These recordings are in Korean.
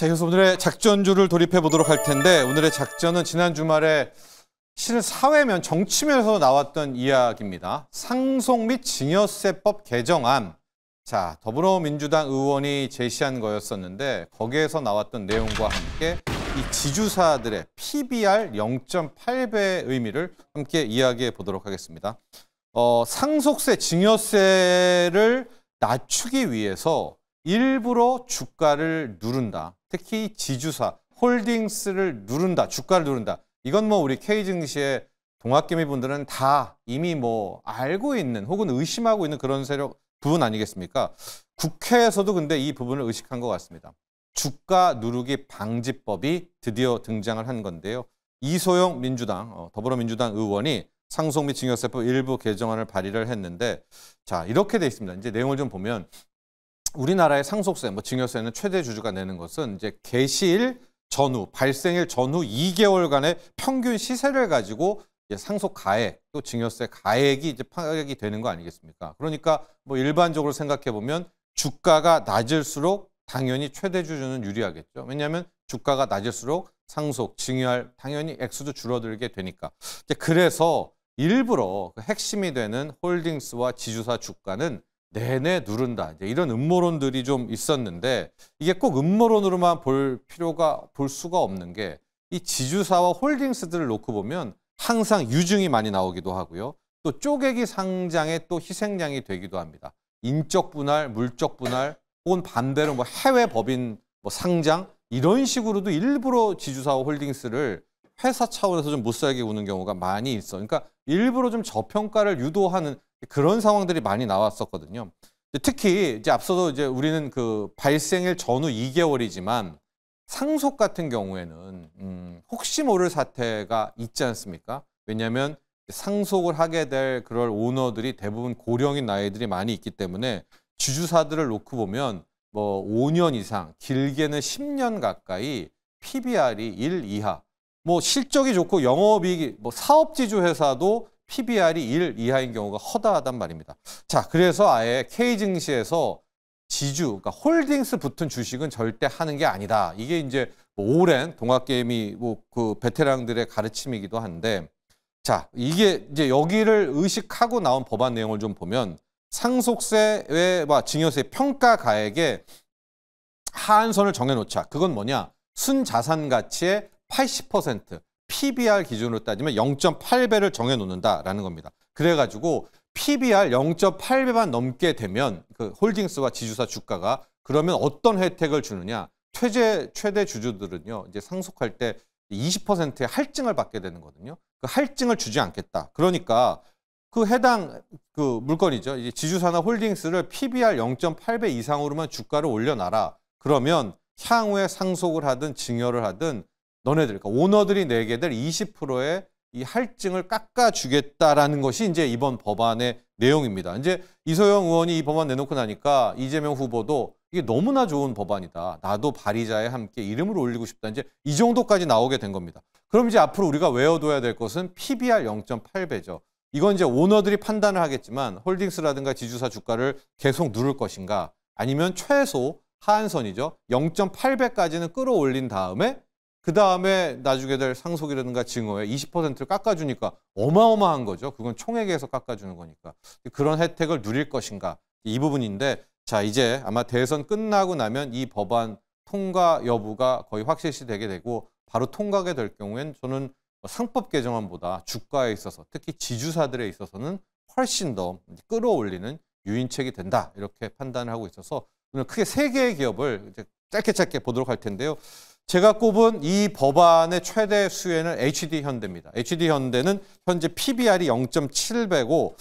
자, 그래서 오늘의 작전주를 돌입해 보도록 할 텐데, 오늘의 작전은 지난 주말에 실은 사회면, 정치면에서 나왔던 이야기입니다. 상속 및 증여세법 개정안. 자, 더불어민주당 의원이 제시한 거였었는데 거기에서 나왔던 내용과 함께 이 지주사들의 PBR 0.8배의 의미를 함께 이야기해 보도록 하겠습니다. 상속세, 증여세를 낮추기 위해서 일부러 주가를 누른다. 특히 지주사, 홀딩스를 누른다, 주가를 누른다. 이건 뭐 우리 K증시의 동학개미 분들은 다 이미 뭐 알고 있는 혹은 의심하고 있는 그런 부분 아니겠습니까? 국회에서도 근데 이 부분을 의식한 것 같습니다. 주가 누르기 방지법이 드디어 등장을 한 건데요. 이소영 민주당, 더불어민주당 의원이 상속 및 증여세법 일부 개정안을 발의를 했는데, 자, 이렇게 돼 있습니다. 이제 내용을 좀 보면 우리나라의 상속세, 증여세는 최대 주주가 내는 것은 이제 개시일 전후, 발생일 전후 2개월간의 평균 시세를 가지고 상속 가액, 또 증여세 가액이 이제 파악이 되는 거 아니겠습니까? 그러니까 뭐 일반적으로 생각해 보면 주가가 낮을수록 당연히 최대 주주는 유리하겠죠. 왜냐하면 주가가 낮을수록 상속, 증여할 당연히 액수도 줄어들게 되니까. 그래서 일부러 핵심이 되는 홀딩스와 지주사 주가는 내내 누른다. 이제 이런 음모론들이 좀 있었는데, 이게 꼭 음모론으로만 볼 수가 없는 게, 이 지주사와 홀딩스들을 놓고 보면 항상 유증이 많이 나오기도 하고요. 또 쪼개기 상장의 또 희생양이 되기도 합니다. 인적 분할, 물적 분할, 혹은 반대로 뭐 해외 법인 상장, 이런 식으로도 일부러 지주사와 홀딩스를 회사 차원에서 좀 못살게 구는 경우가 많이 있어. 그러니까 일부러 좀 저평가를 유도하는 그런 상황들이 많이 나왔었거든요. 특히 이제 앞서도 이제 우리는 그 발생일 전후 2개월이지만 상속 같은 경우에는 혹시 모를 사태가 있지 않습니까? 왜냐하면 상속을 하게 될 그럴 오너들이 대부분 고령인 나이들이 많이 있기 때문에 주주사들을 놓고 보면 뭐 5년 이상, 길게는 10년 가까이 PBR이 1 이하, 뭐 실적이 좋고 영업이익이 사업지주 회사도 PBR이 1 이하인 경우가 허다하단 말입니다. 자, 그래서 아예 K증시에서 지주, 그러니까 홀딩스 붙은 주식은 절대 하는 게 아니다. 이게 이제 오랜 동학개미 그 베테랑들의 가르침이기도 한데, 자, 이게 이제 여기를 의식하고 나온 법안 내용을 좀 보면 상속세와 증여세 평가 가액에 하한선을 정해놓자. 그건 뭐냐? 순자산 가치의 80%, PBR 기준으로 따지면 0.8배를 정해놓는다라는 겁니다. 그래가지고 PBR 0.8배만 넘게 되면 그 홀딩스와 지주사 주가가, 그러면 어떤 혜택을 주느냐? 최대 주주들은요, 이제 상속할 때 20%의 할증을 받게 되는 거거든요. 그 할증을 주지 않겠다. 그러니까 그 해당 그 물건이죠. 이제 지주사나 홀딩스를 PBR 0.8배 이상으로만 주가를 올려놔라. 그러면 향후에 상속을 하든 증여를 하든 너네들, 그러니까 오너들이 내게 될 20%의 이 할증을 깎아주겠다라는 것이 이제 이번 법안의 내용입니다. 이제 이소영 의원이 이 법안 내놓고 나니까 이재명 후보도 이게 너무나 좋은 법안이다. 나도 발의자에 함께 이름을 올리고 싶다. 이제 이 정도까지 나오게 된 겁니다. 그럼 이제 앞으로 우리가 외워둬야 될 것은 PBR 0.8배죠. 이건 이제 오너들이 판단을 하겠지만 홀딩스라든가 지주사 주가를 계속 누를 것인가, 아니면 최소 하한선이죠. 0.8배까지는 끌어올린 다음에 그 다음에 나중에 될 상속이라든가 증여에 20%를 깎아주니까 어마어마한 거죠. 그건 총액에서 깎아주는 거니까. 그런 혜택을 누릴 것인가, 이 부분인데, 자, 이제 아마 대선 끝나고 나면 이 법안 통과 여부가 거의 확실시 되게 되고, 바로 통과가 될 경우엔 저는 상법 개정안보다 주가에 있어서, 특히 지주사들에 있어서는 훨씬 더 끌어올리는 유인책이 된다, 이렇게 판단을 하고 있어서 오늘 크게 3개의 기업을 이제 짧게 보도록 할 텐데요. 제가 꼽은 이 법안의 최대 수혜는 HD현대입니다. HD현대는 현재 PBR이 0.7배고,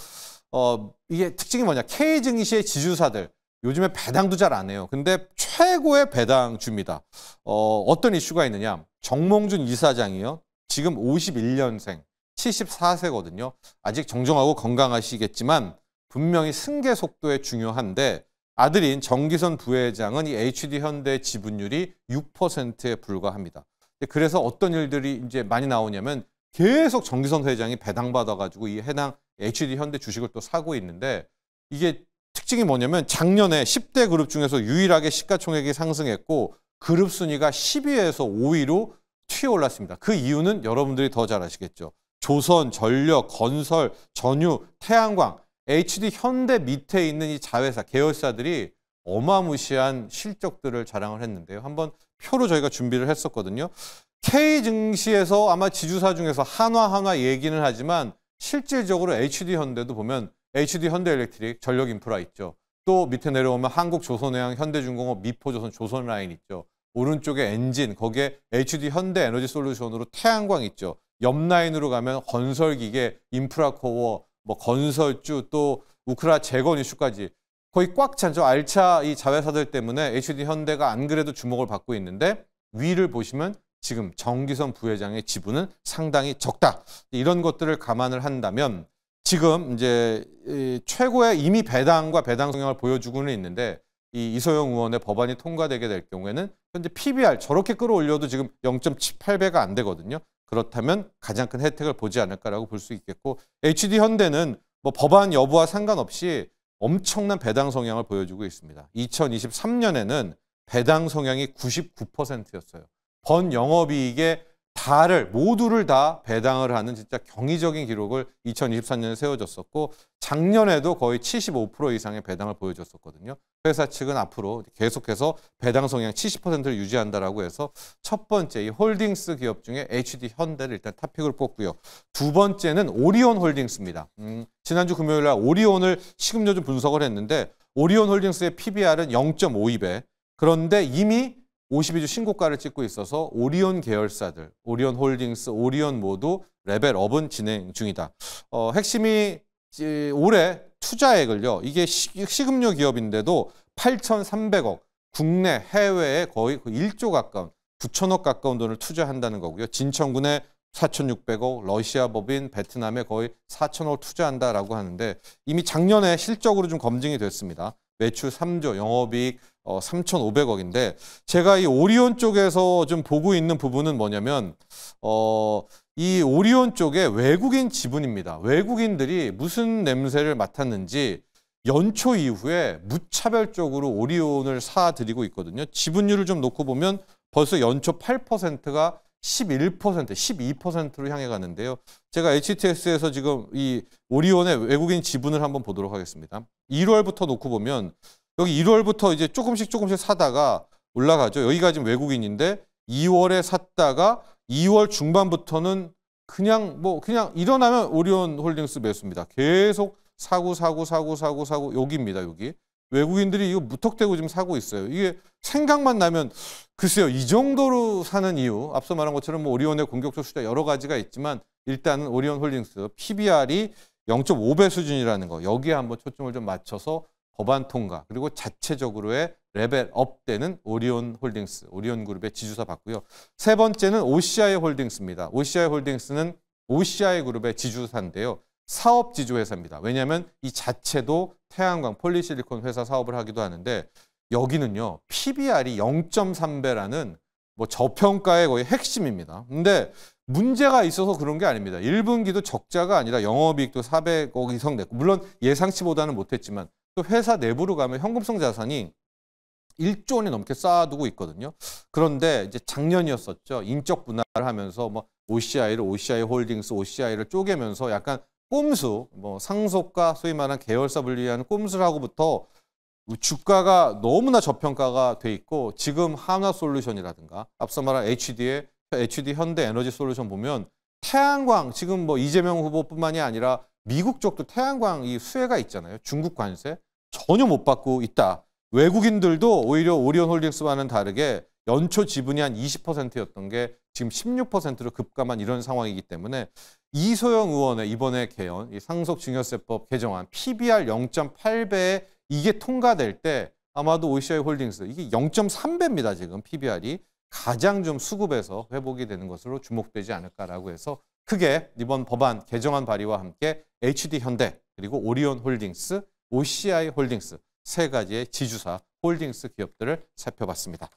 이게 특징이 뭐냐? K증시의 지주사들, 요즘에 배당도 잘 안 해요. 근데 최고의 배당주입니다. 어떤 이슈가 있느냐? 정몽준 이사장이요. 지금 51년생, 74세거든요. 아직 정정하고 건강하시겠지만 분명히 승계 속도에 중요한데, 아들인 정기선 부회장은 이 HD현대 지분율이 6%에 불과합니다. 그래서 어떤 일들이 이제 많이 나오냐면 계속 정기선 회장이 배당받아가지고 이 해당 HD현대 주식을 또 사고 있는데, 이게 특징이 뭐냐면 작년에 10대 그룹 중에서 유일하게 시가총액이 상승했고 그룹 순위가 10위에서 5위로 튀어올랐습니다. 그 이유는 여러분들이 더 잘 아시겠죠. 조선, 전력, 건설, 전유, 태양광, HD 현대 밑에 있는 이 자회사, 계열사들이 어마무시한 실적들을 자랑을 했는데요. 한번 표로 저희가 준비를 했었거든요. K증시에서 아마 지주사 중에서 한화 얘기는 하지만 실질적으로 HD현대도 보면 HD현대엘렉트릭, 전력인프라 있죠. 또 밑에 내려오면 한국조선해양, 현대중공업, 미포조선, 조선라인 있죠. 오른쪽에 엔진, 거기에 HD현대에너지솔루션으로 태양광 있죠. 옆 라인으로 가면 건설기계, 인프라코어, 뭐 건설주, 또 우크라 재건 이슈까지 거의 꽉 찬 저 알차 이 자회사들 때문에 HD현대가 안 그래도 주목을 받고 있는데 위를 보시면 지금 정기선 부회장의 지분은 상당히 적다. 이런 것들을 감안을 한다면 지금 이제 최고의 이미 배당과 배당 성향을 보여주고는 있는데 이 이소영 의원의 법안이 통과되게 될 경우에는 현재 PBR 저렇게 끌어올려도 지금 0.78배가 안 되거든요. 그렇다면 가장 큰 혜택을 보지 않을까라고 볼 수 있겠고 HD현대는 뭐 법안 여부와 상관없이 엄청난 배당 성향을 보여주고 있습니다. 2023년에는 배당 성향이 99%였어요. 번 영업이익의 모두를 다 배당을 하는 진짜 경이적인 기록을 2023년에 세워졌었고 작년에도 거의 75% 이상의 배당을 보여줬었거든요. 회사 측은 앞으로 계속해서 배당 성향 70%를 유지한다라고 해서 첫 번째 이 홀딩스 기업 중에 HD현대를 일단 탑픽을 뽑고요. 두 번째는 오리온홀딩스입니다. 지난주 금요일 날 오리온을 식음료 좀 분석을 했는데 오리온홀딩스의 PBR은 0.52배. 그런데 이미 52주 신고가를 찍고 있어서 오리온 계열사들, 오리온홀딩스, 오리온 모두 레벨업은 진행 중이다. 핵심이 올해 투자액을요. 이게 식음료 기업인데도 8,300억, 국내, 해외에 거의 1조 가까운, 9천억 가까운 돈을 투자한다는 거고요. 진천군에 4,600억, 러시아 법인, 베트남에 거의 4천억을 투자한다라고 하는데 이미 작년에 실적으로 좀 검증이 됐습니다. 매출 3조, 영업이익 3,500억인데 제가 이 오리온 쪽에서 좀 보고 있는 부분은 뭐냐면 이 오리온 쪽에 외국인 지분입니다. 외국인들이 무슨 냄새를 맡았는지 연초 이후에 무차별적으로 오리온을 사들이고 있거든요. 지분율을 좀 놓고 보면 벌써 연초 8%가 11%, 12%로 향해 가는데요. 제가 HTS에서 지금 이 오리온의 외국인 지분을 한번 보도록 하겠습니다. 1월부터 놓고 보면 여기 1월부터 이제 조금씩 사다가 올라가죠. 여기가 지금 외국인인데 2월에 샀다가 2월 중반부터는 그냥 일어나면 오리온홀딩스 매수입니다. 계속 사고 여기입니다. 여기. 외국인들이 이거 무턱대고 지금 사고 있어요. 이게 생각만 나면 글쎄요. 이 정도로 사는 이유 앞서 말한 것처럼 뭐 오리온의 공격적 수자 여러 가지가 있지만 일단은 오리온홀딩스 PBR이 0.5배 수준이라는 거 여기에 한번 초점을 좀 맞춰서 법안 통과 그리고 자체적으로의 레벨업 되는 오리온홀딩스, 오리온그룹의 지주사 받고요. 세 번째는 OCI홀딩스입니다. OCI홀딩스는 OCI그룹의 지주사인데요. 사업 지주회사입니다. 왜냐하면 이 자체도 태양광, 폴리실리콘 회사 사업을 하기도 하는데 여기는요. PBR이 0.3배라는 뭐 저평가의 거의 핵심입니다. 근데 문제가 있어서 그런 게 아닙니다. 1분기도 적자가 아니라 영업이익도 400억 이상 냈고 물론 예상치보다는 못했지만 또 회사 내부로 가면 현금성 자산이 1조 원이 넘게 쌓아두고 있거든요. 그런데 이제 작년이었었죠. 인적 분할을 하면서 뭐 OCI홀딩스, OCI를 쪼개면서 약간 꼼수, 뭐 상속가 소위 말하는 계열사 분리하는 꼼수를 하고부터 주가가 너무나 저평가가 돼 있고 지금 한화솔루션이라든가 앞서 말한 HD 현대에너지솔루션 보면 태양광 지금 뭐 이재명 후보뿐만이 아니라 미국 쪽도 태양광 이 수혜가 있잖아요. 중국 관세 전혀 못 받고 있다. 외국인들도 오히려 오리온홀딩스와는 다르게 연초 지분이 한 20%였던 게 지금 16%로 급감한 이런 상황이기 때문에 이소영 의원의 이번에 개헌, 이 상속증여세법 개정안 PBR 0.8배에 이게 통과될 때 아마도 OCI홀딩스 이게 0.3배입니다. 지금 PBR이 가장 좀 수급에서 회복이 되는 것으로 주목되지 않을까라고 해서 크게 이번 법안 개정안 발의와 함께 HD현대 그리고 오리온홀딩스, OCI홀딩스 세 가지의 지주사 홀딩스 기업들을 살펴봤습니다.